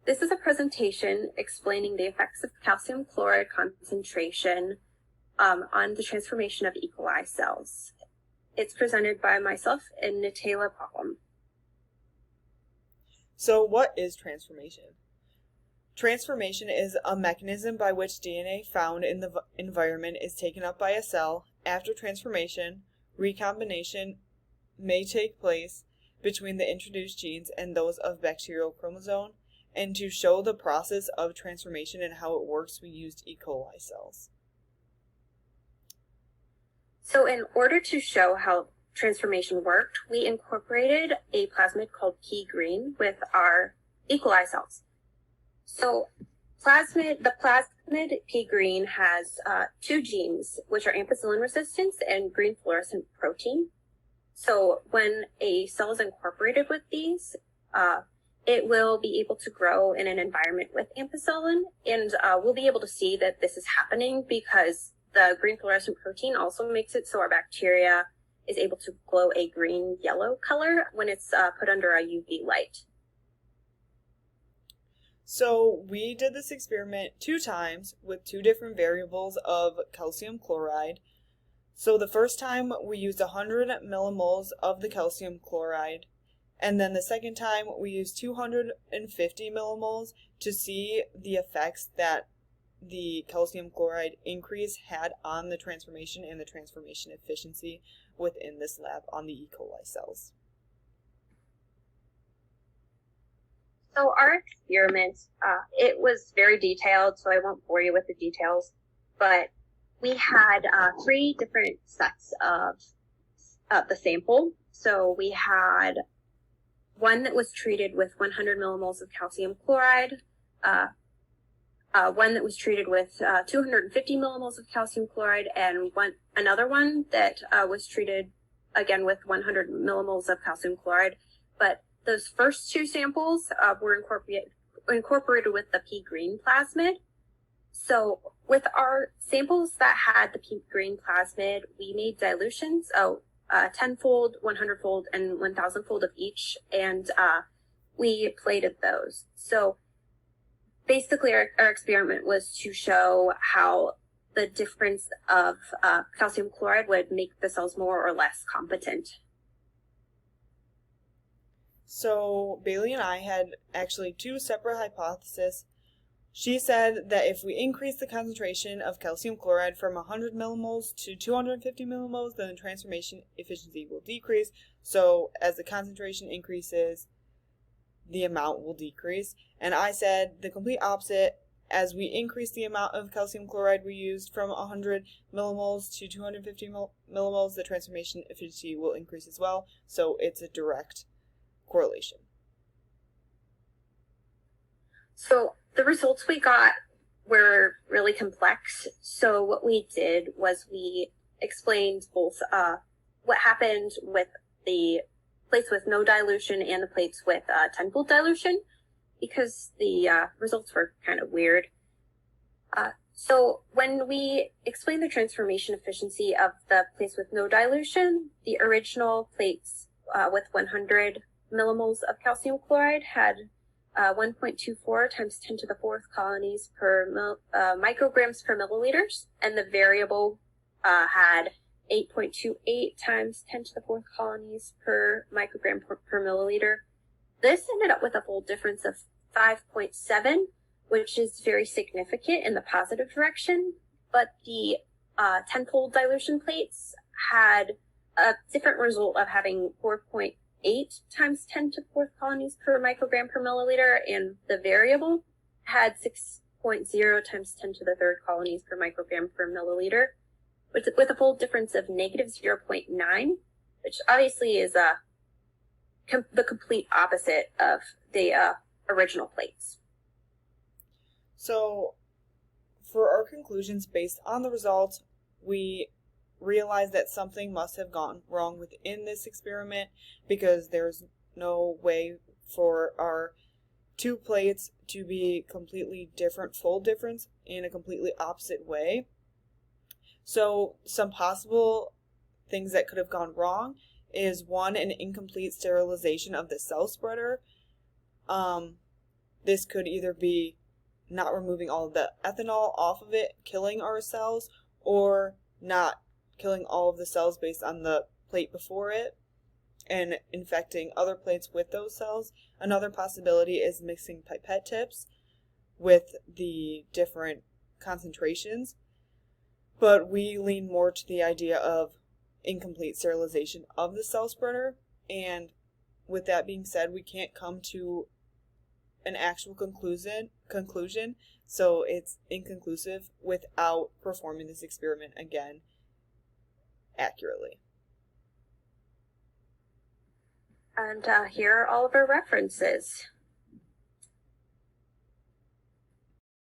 This is a presentation explaining the effects of calcium chloride concentration on the transformation of E. coli cells. It's presented by myself and Natala Popham. So what is transformation? Transformation is a mechanism by which DNA found in the environment is taken up by a cell. After transformation, recombination may take place between the introduced genes and those of bacterial chromosome. And to show the process of transformation and how it works, we used E. coli cells. So in order to show how transformation worked, we incorporated a plasmid called P-green with our E. coli cells. So the plasmid P-green has two genes, which are ampicillin resistance and green fluorescent protein. So when a cell is incorporated with these, it will be able to grow in an environment with ampicillin, and we'll be able to see that this is happening because the green fluorescent protein also makes it so our bacteria is able to glow a green-yellow color when it's put under a UV light. So we did this experiment 2 times with 2 different variables of calcium chloride. So the first time we used 100 millimoles of the calcium chloride, and then the second time we used 250 millimoles to see the effects that the calcium chloride increase had on the transformation and the transformation efficiency within this lab on the E. coli cells. So our experiment, it was very detailed, so I won't bore you with the details, but we had 3 different sets of the sample. So we had one that was treated with 100 millimoles of calcium chloride, one that was treated with 250 millimoles of calcium chloride, and another one that was treated again with 100 millimoles of calcium chloride. But those first 2 samples were incorporated with the P-green plasmid. So with our samples that had the P-green plasmid, we made dilutions, 10-fold, 100-fold, and 1,000-fold of each, and we plated those. So basically our experiment was to show how the difference of calcium chloride would make the cells more or less competent. So Bailey and I had actually 2 separate hypotheses. She said that if we increase the concentration of calcium chloride from 100 millimoles to 250 millimoles, then the transformation efficiency will decrease. So as the concentration increases, the amount will decrease. And I said the complete opposite. As we increase the amount of calcium chloride we used from 100 millimoles to 250 millimoles, the transformation efficiency will increase as well. So it's a direct correlation. So the results we got were really complex. So what we did was we explained both what happened with the plates with no dilution and the plates with 10-fold dilution, because the results were kind of weird. So when we explained the transformation efficiency of the plates with no dilution, the original plates with 100 millimoles of calcium chloride had 1.24 times 10 to the 4th colonies per micrograms per milliliters, and the variable had 8.28 times 10 to the 4th colonies per microgram per milliliter. This ended up with a fold difference of 5.7, which is very significant in the positive direction, but the 10-fold dilution plates had a different result of having 4.8 times 10 to the 4th colonies per microgram per milliliter, and the variable had 6.0 times 10 to the 3rd colonies per microgram per milliliter, with a fold difference of negative 0.9, which obviously is the complete opposite of the original plates. So for our conclusions based on the results, we realized that something must have gone wrong within this experiment, because there's no way for our 2 plates to be completely different fold difference in a completely opposite way. So some possible things that could have gone wrong is 1, an incomplete sterilization of the cell spreader. this could either be not removing all of the ethanol off of it, killing our cells, or not killing all of the cells based on the plate before it and infecting other plates with those cells. Another possibility is mixing pipette tips with the different concentrations, but we lean more to the idea of incomplete sterilization of the cell spreader. And with that being said, we can't come to an actual conclusion, so it's inconclusive without performing this experiment again accurately. And here are all of our references.